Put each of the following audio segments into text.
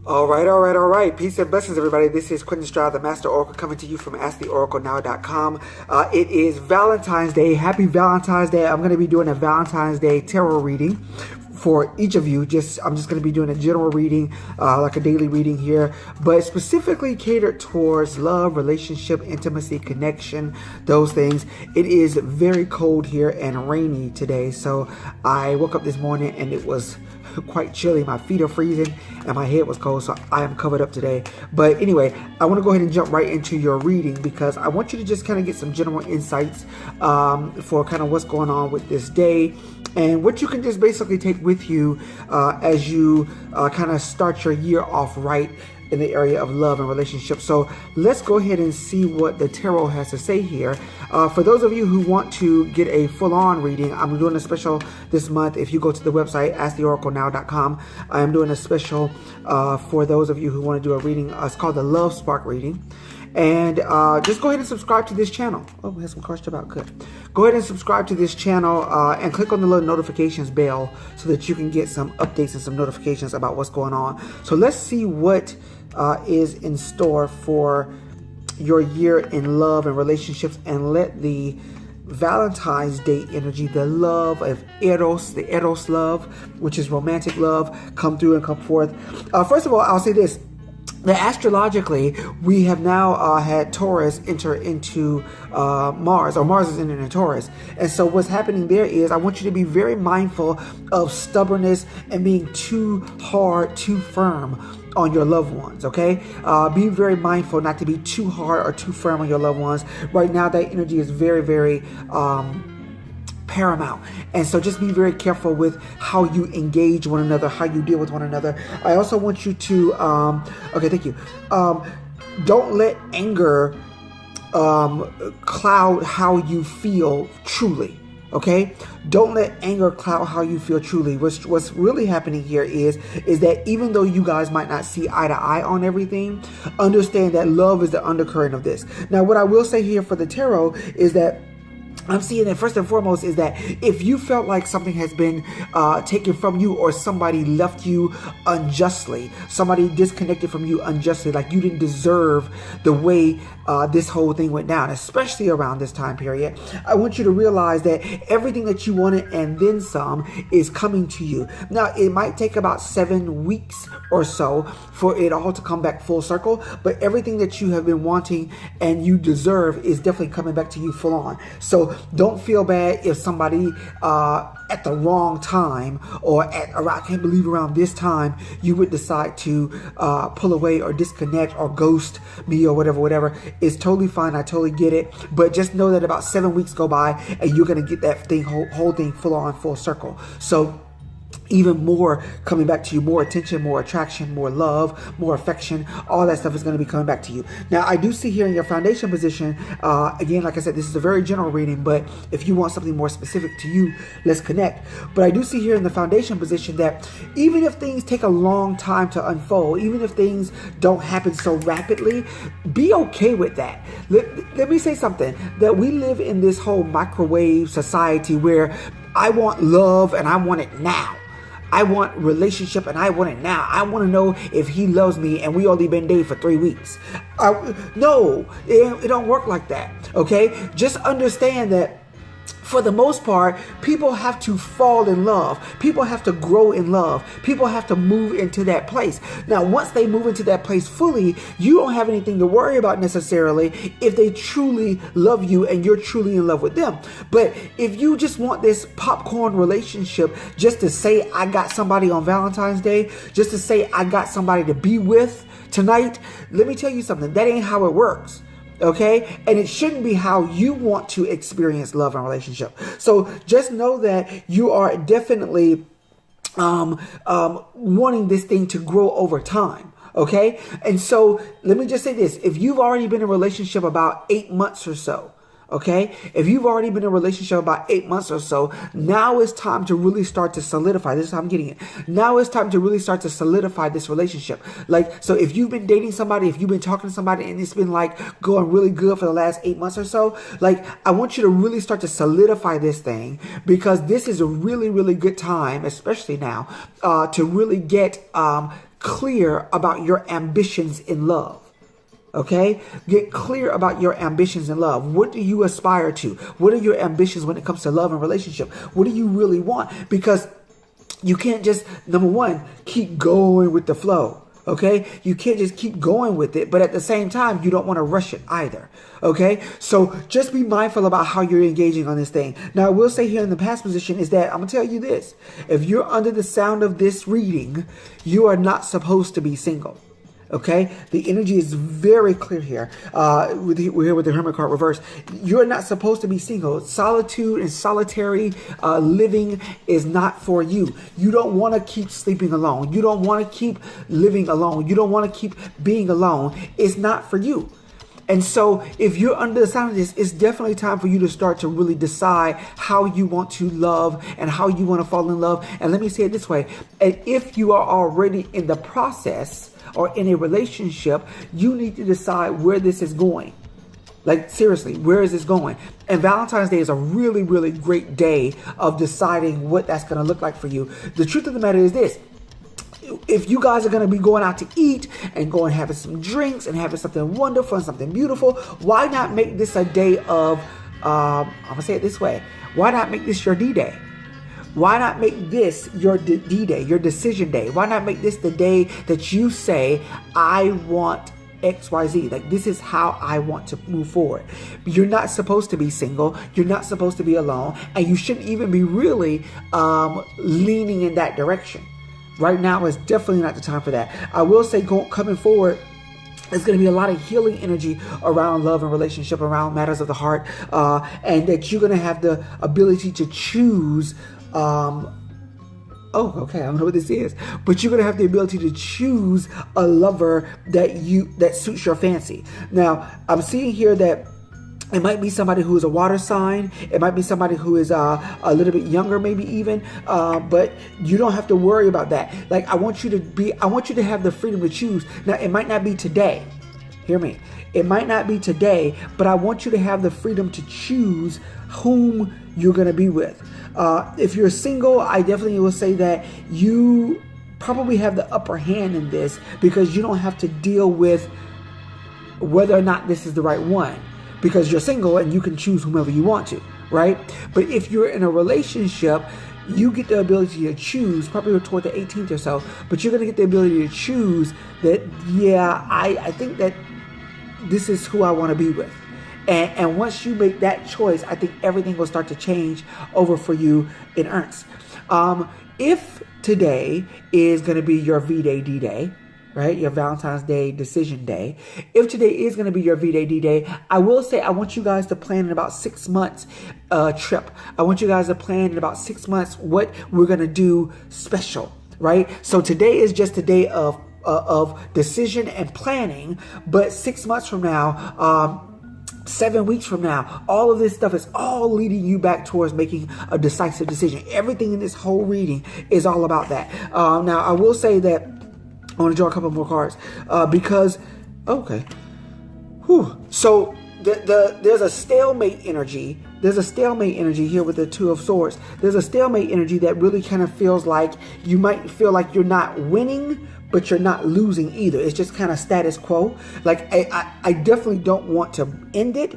All right. Peace and blessings, everybody. This is Quentin Stroud, the Master Oracle, coming to you from AskTheOracleNow.com. It is Valentine's Day. Happy Valentine's Day. I'm going to be doing a Valentine's Day tarot reading for each of you. I'm just going to be doing a general reading, like a daily reading here, but specifically catered towards love, relationship, intimacy, connection, those things. It is very cold here and rainy today, so I woke up this morning and it was quite chilly. My feet are freezing and my head was cold, so I am covered up today. But anyway, I want to go ahead and jump right into your reading because I want you to just kind of get some general insights for kind of what's going on with this day and what you can just basically take with you as you kind of start your year off right in the area of love and relationships. So let's go ahead and see what the tarot has to say here. For those of you who want to get a full-on reading, I'm doing a special this month. If you go to the website, AskTheOracleNow.com, I am doing a special for those of you who want to do a reading. It's called the Love Spark reading. And just go ahead and subscribe to this channel. Oh, we have some cards about good. Go ahead and subscribe to this channel and click on the little notifications bell so that you can get some updates and some notifications about what's going on. So let's see what is in store for your year in love and relationships, and let the Valentine's Day energy, the love of Eros, the Eros love, which is romantic love, come through and come forth. First of all, I'll say this. That astrologically, we have now had Taurus enter into Mars, or Mars is entering Taurus. And so what's happening there is I want you to be very mindful of stubbornness and being too hard, too firm on your loved ones, okay? Be very mindful not to be too hard or too firm on your loved ones. Right now, that energy is very, very paramount, and so just be very careful with how you engage one another, how you deal with one another. I also want you to okay, thank you. Don't let anger cloud how you feel truly. Okay, don't let anger cloud how you feel truly. What's really happening here is that even though you guys might not see eye to eye on everything, understand that love is the undercurrent of this. Now, what I will say here for the tarot is that I'm seeing that first and foremost is that if you felt like something has been taken from you, or somebody left you unjustly, somebody disconnected from you unjustly, like you didn't deserve the way this whole thing went down, especially around this time period, I want you to realize that everything that you wanted and then some is coming to you. Now, it might take about 7 weeks or so for it all to come back full circle, but everything that you have been wanting and you deserve is definitely coming back to you full on. So don't feel bad if somebody at the wrong time, or I can't believe around this time, you would decide to pull away or disconnect or ghost me or whatever. It's totally fine. I totally get it. But just know that about 7 weeks go by and you're going to get that thing, whole thing full on, full circle. So even more coming back to you, more attention, more attraction, more love, more affection, all that stuff is going to be coming back to you. Now, I do see here in your foundation position, again, like I said, this is a very general reading, but if you want something more specific to you, let's connect. But I do see here in the foundation position that even if things take a long time to unfold, even if things don't happen so rapidly, be okay with that. Let me say something, that we live in this whole microwave society where I want love and I want it now. I want relationship and I want it now. I want to know if he loves me and we only been dating for 3 weeks. No, it don't work like that. Okay, just understand that for the most part, people have to fall in love. People have to grow in love. People have to move into that place. Now, once they move into that place fully, you don't have anything to worry about necessarily if they truly love you and you're truly in love with them. But if you just want this popcorn relationship just to say, I got somebody on Valentine's Day, just to say, I got somebody to be with tonight, let me tell you something. That ain't how it works. Okay, and it shouldn't be how you want to experience love and relationship. So just know that you are definitely wanting this thing to grow over time. Okay, and so let me just say this: if you've already been in a relationship about 8 months or so, Okay, if you've already been in a relationship about 8 months or so, now it's time to really start to solidify. This is how I'm getting it. Now it's time to really start to solidify this relationship. Like, so if you've been dating somebody, if you've been talking to somebody and it's been like going really good for the last 8 months or so, like, I want you to really start to solidify this thing, because this is a really, really good time, especially now, to really get clear about your ambitions in love. Okay, get clear about your ambitions in love. What do you aspire to? What are your ambitions when it comes to love and relationship? What do you really want? Because you can't just, number one, keep going with the flow. Okay, you can't just keep going with it, but at the same time, you don't want to rush it either. Okay, so just be mindful about how you're engaging on this thing. Now, I will say here in the past position is that I'm gonna tell you this: if you're under the sound of this reading, you are not supposed to be single. Okay, the energy is very clear here. We're here with the Hermit card reversed. You're not supposed to be single. Solitude and solitary living is not for you. You don't want to keep sleeping alone. You don't want to keep living alone. You don't want to keep being alone. It's not for you. And so if you're under the sound of this, it's definitely time for you to start to really decide how you want to love and how you want to fall in love. And let me say it this way. And if you are already in the process or in a relationship, you need to decide where this is going. Like, seriously, where is this going? And Valentine's Day is a really, really great day of deciding what that's going to look like for you. The truth of the matter is this: if you guys are going to be going out to eat and going having some drinks and having something wonderful and something beautiful, why not make this a day of, I'm going to say it this way, why not make this your D-Day? Why not make this your D-Day, your decision day? Why not make this the day that you say, I want XYZ? Like, this is how I want to move forward. You're not supposed to be single. You're not supposed to be alone. And you shouldn't even be really leaning in that direction. Right now is definitely not the time for that. I will say, coming forward, there's going to be a lot of healing energy around love and relationship, around matters of the heart, and that you're going to have the ability to choose. I don't know what this is, but you're going to have the ability to choose a lover that suits your fancy. Now, I'm seeing here that it might be somebody who is a water sign. It might be somebody who is a little bit younger, maybe even. But you don't have to worry about that. Like, I want you to have the freedom to choose. Now, it might not be today. Hear me. It might not be today, but I want you to have the freedom to choose whom you're going to be with. If you're single, I definitely will say that you probably have the upper hand in this, because you don't have to deal with whether or not this is the right one, because you're single and you can choose whomever you want to, right? But if you're in a relationship, you get the ability to choose, probably toward the 18th or so, but you're going to get the ability to choose that, yeah, I think that this is who I want to be with. And once you make that choice, I think everything will start to change over for you in earnest. If today is going to be your V-Day, D-Day, right? Your Valentine's Day decision day. If today is going to be your V-Day, D-Day, I will say I want you guys to plan in about 6 months trip. I want you guys to plan in about 6 months what we're going to do special, right? So today is just a day of decision and planning, but 6 months from now, 7 weeks from now, all of this stuff is all leading you back towards making a decisive decision. Everything in this whole reading is all about that. Now, I will say that I want to draw a couple more cards because, okay. So there's a stalemate energy. There's a stalemate energy here with the Two of Swords. There's a stalemate energy that really kind of feels like you might feel like you're not winning, but you're not losing either. It's just kind of status quo. Like, I definitely don't want to end it,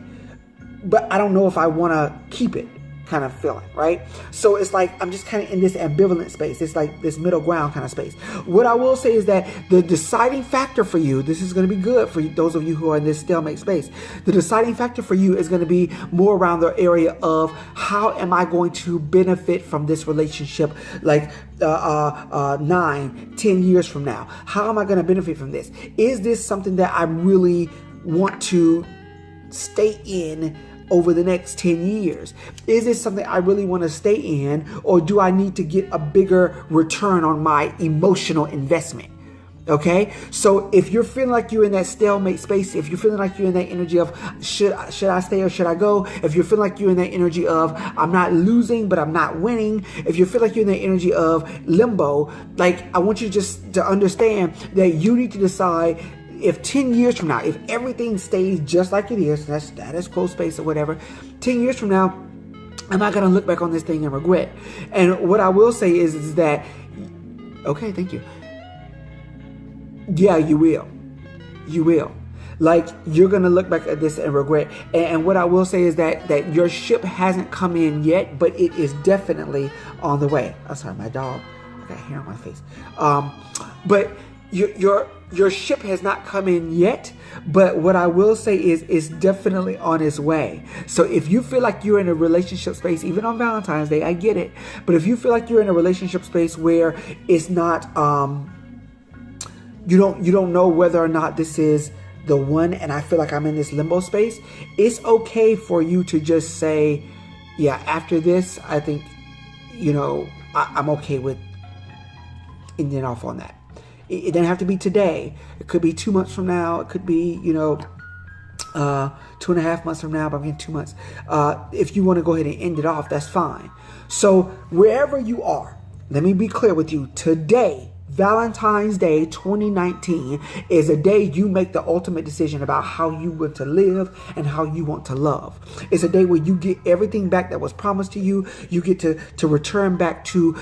but I don't know if I want to keep it kind of feeling, right? So it's like I'm just kind of in this ambivalent space. It's like this middle ground kind of space. What I will say is that the deciding factor for you, this is going to be good for those of you who are in this stalemate space. The deciding factor for you is going to be more around the area of how am I going to benefit from this relationship, like 9, 10 years from now? How am I going to benefit from this? Is this something that I really want to stay in over the next 10 years? Is this something I really want to stay in, or do I need to get a bigger return on my emotional investment? Okay, so if you're feeling like you're in that stalemate space, if you're feeling like you're in that energy of should I stay or should I go? If you're feeling like you're in that energy of I'm not losing but I'm not winning, if you feel like you're in that energy of limbo, like I want you just to understand that you need to decide if 10 years from now, if everything stays just like it is, that is close space or whatever, 10 years from now, I'm not going to look back on this thing and regret. And what I will say is that, okay, thank you. Yeah, you will. You will. Like, you're going to look back at this and regret. And what I will say is that your ship hasn't come in yet, but it is definitely on the way. I'm sorry, my dog. I got hair on my face. But your ship has not come in yet, but what I will say is it's definitely on its way. So if you feel like you're in a relationship space, even on Valentine's Day, I get it. But if you feel like you're in a relationship space where it's not, you don't know whether or not this is the one, and I feel like I'm in this limbo space, it's okay for you to just say, yeah, after this, I think, I'm okay with ending off on that. It doesn't have to be today. It could be 2 months from now. It could be, 2.5 months from now, but I'm getting 2 months. If you want to go ahead and end it off, that's fine. So wherever you are, let me be clear with you. Today, Valentine's Day 2019 is a day you make the ultimate decision about how you want to live and how you want to love. It's a day where you get everything back that was promised to you. You get to return back to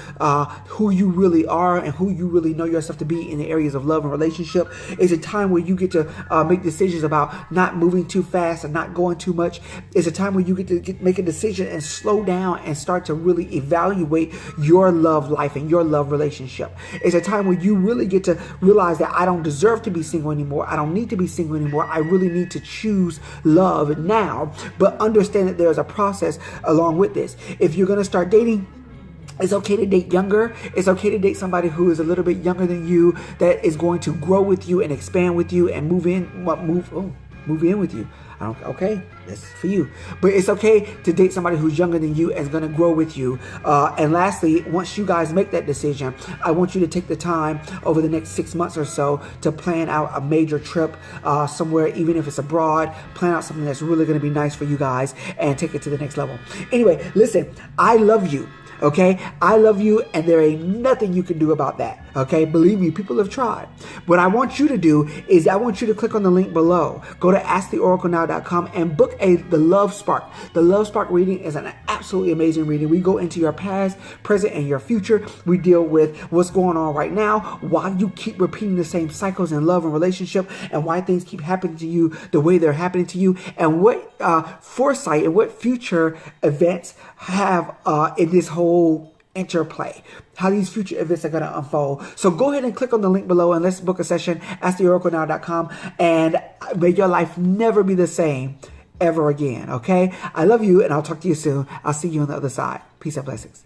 who you really are and who you really know yourself to be in the areas of love and relationship. It's a time where you get to make decisions about not moving too fast and not going too much. It's a time where you get to make a decision and slow down and start to really evaluate your love life and your love relationship. It's a time where you really get to realize that I don't deserve to be single anymore. I don't need to be single anymore. I really need to choose love now, but understand that there's a process along with this. If you're going to start dating, it's okay to date younger. It's okay to date somebody who is a little bit younger than you, that is going to grow with you and expand with you and move in with you. Okay, that's for you. But it's okay to date somebody who's younger than you and is going to grow with you. And lastly, once you guys make that decision, I want you to take the time over the next 6 months or so to plan out a major trip somewhere, even if it's abroad. Plan out something that's really going to be nice for you guys and take it to the next level. Anyway, listen, I love you. Okay, I love you, and there ain't nothing you can do about that. Okay, believe me, people have tried. What I want you to do is I want you to click on the link below. Go to asktheoraclenow.com and book the Love Spark. The Love Spark reading is an absolutely amazing reading. We go into your past, present, and your future. We deal with what's going on right now, why you keep repeating the same cycles in love and relationship, and why things keep happening to you the way they're happening to you, and what foresight and what future events have in this whole interplay, how these future events are going to unfold. So go ahead and click on the link below and let's book a session at theoraclenow.com, and may your life never be the same ever again. Okay, I love you, and I'll talk to you soon. I'll see you on the other side. Peace and blessings.